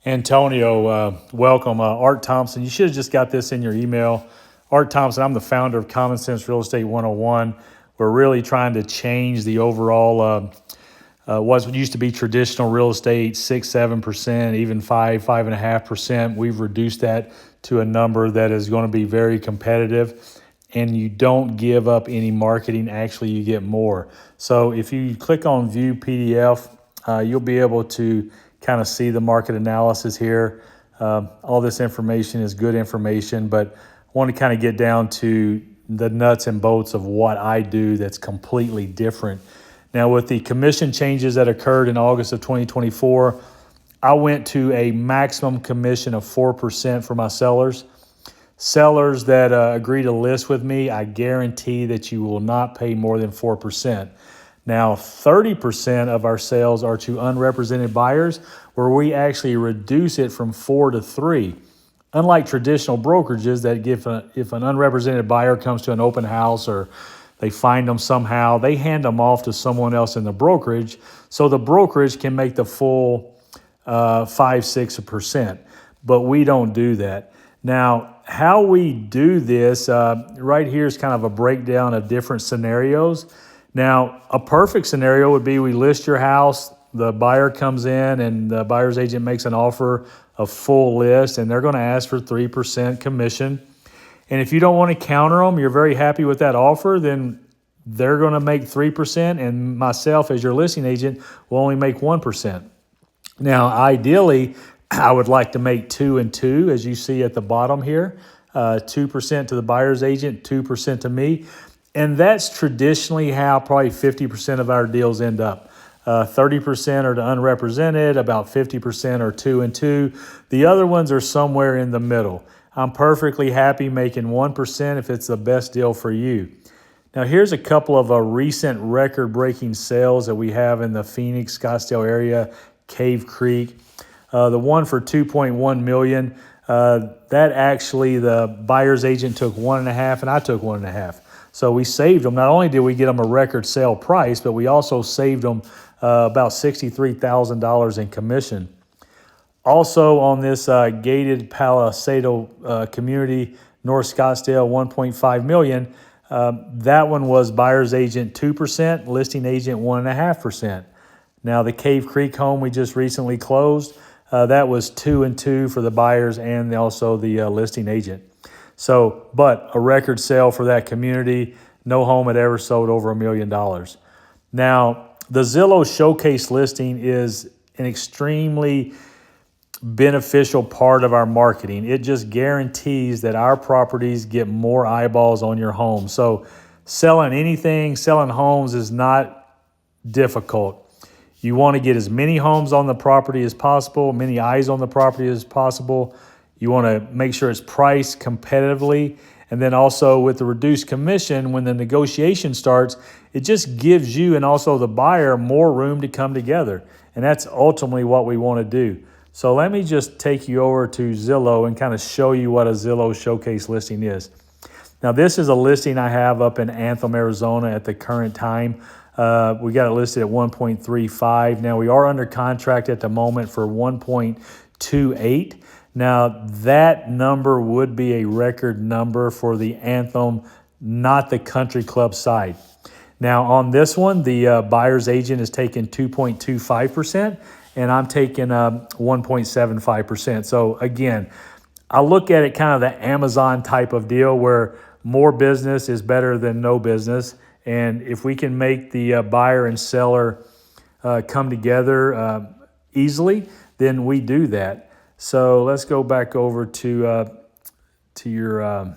Antonio, welcome. Art Thompson, you should have just got this in your email. Art Thompson, I'm the founder of Common Sense Real Estate 101. We're really trying to change the overall, what used to be traditional real estate, 6-7%, even 5.5%. We've reduced that to a number that is going to be very competitive. And you don't give up any marketing. Actually, you get more. So if you click on View PDF, you'll be able to kind of see the market analysis here. All this information is good information, but I want to kind of get down to the nuts and bolts of what I do that's completely different. Now, with the commission changes that occurred in August of 2024, I went to a maximum commission of 4% for my sellers. Sellers that agree to list with me, I guarantee that you will not pay more than 4%. Now, 30% of our sales are to unrepresented buyers, where we actually reduce it from 4 to 3. Unlike traditional brokerages that if an unrepresented buyer comes to an open house or they find them somehow, they hand them off to someone else in the brokerage, so the brokerage can make the full 5-6%. But we don't do that. Now, how we do this, right here is kind of a breakdown of different scenarios. Now, a perfect scenario would be we list your house, the buyer comes in and the buyer's agent makes an offer of full list, and they're going to ask for 3% commission. And if you don't want to counter them, you're very happy with that offer, then they're going to make 3%, and myself as your listing agent will only make 1%. Now, ideally, I would like to make 2 and 2, as you see at the bottom here, 2% to the buyer's agent, 2% to me. And that's traditionally how probably 50% of our deals end up. 30% are to unrepresented, about 50% are 2 and 2. The other ones are somewhere in the middle. I'm perfectly happy making 1% if it's the best deal for you. Now, here's a couple of recent record-breaking sales that we have in the Phoenix, Scottsdale area, Cave Creek. The one for $2.1 million, that actually the buyer's agent took 1.5 and I took 1.5. So we saved them. Not only did we get them a record sale price, but we also saved them about $63,000 in commission. Also on this gated Palisado community, North Scottsdale, $1.5 million. That one was buyer's agent 2%, listing agent 1.5%. Now the Cave Creek home we just recently closed, that was 2 and 2 for the buyers and also the listing agent. So, but a record sale for that community. No home had ever sold over $1 million. Now, the Zillow Showcase listing is an extremely beneficial part of our marketing. It just guarantees that our properties get more eyeballs on your home. So selling anything, selling homes is not difficult. You want to get as many homes on the property as possible, many eyes on the property as possible. You want to make sure it's priced competitively. And then also with the reduced commission, when the negotiation starts, it just gives you and also the buyer more room to come together. And that's ultimately what we want to do. So let me just take you over to Zillow and kind of show you what a Zillow Showcase listing is. Now, this is a listing I have up in Anthem, Arizona at the current time. We got it listed at 1.35. Now, we are under contract at the moment for 1.28. Now, that number would be a record number for the Anthem, not the country club side. Now, on this one, the buyer's agent is taking 2.25%, and I'm taking 1.75%. So, again, I look at it kind of the Amazon type of deal where more business is better than no business. And if we can make the buyer and seller come together easily, then we do that. So let's go back over to your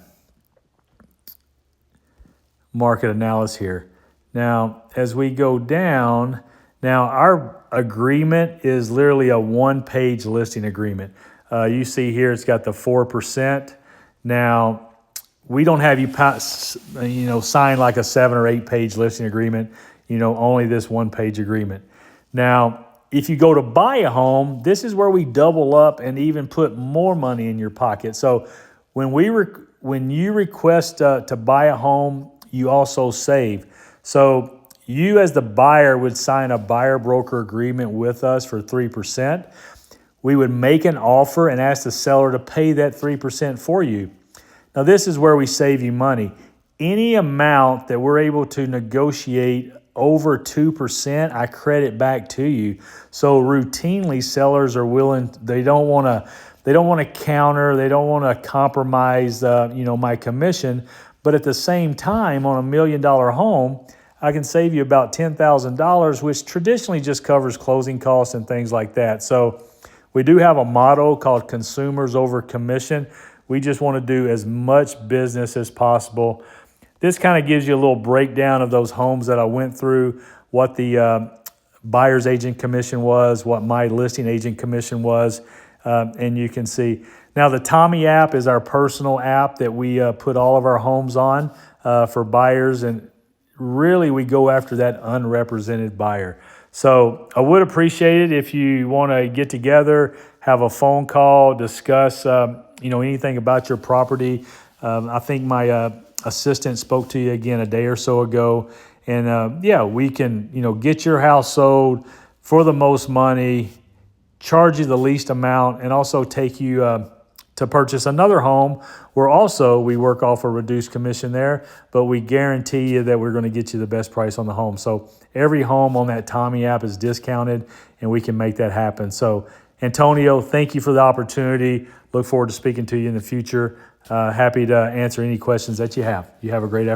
market analysis here. Now, as we go down, now our agreement is literally a one-page listing agreement. You see here it's got the 4%. Now, we don't have you sign like a 7 or 8 page listing agreement, only this 1-page agreement. Now, if you go to buy a home, this is where we double up and even put more money in your pocket. So when you request to buy a home, you also save. So you as the buyer would sign a buyer broker agreement with us for 3%. we would make an offer and ask the seller to pay that 3% for you. Now, this is where we save you money. Any amount that we're able to negotiate over 2%, I credit back to you. So routinely, sellers are willing. They don't want to counter. They don't want to compromise, my commission. But at the same time, on $1 million home, I can save you about $10,000, which traditionally just covers closing costs and things like that. So we do have a motto called consumers over commission. We just want to do as much business as possible. This kind of gives you a little breakdown of those homes that I went through, what the buyer's agent commission was, what my listing agent commission was, and you can see. Now, the Tommy app is our personal app that we put all of our homes on for buyers, and really we go after that unrepresented buyer. So I would appreciate it if you want to get together, have a phone call, discuss anything about your property. I think my assistant spoke to you again a day or so ago, and we can get your house sold for the most money, charge you the least amount, and also take you to purchase another home where also we work off a reduced commission there, but we guarantee you that we're going to get you the best price on the home. So every home on that Tommy app is discounted, and we can make that happen. So Antonio, thank you for the opportunity. Look forward to speaking to you in the future. Happy to answer any questions that you have. You have a great afternoon.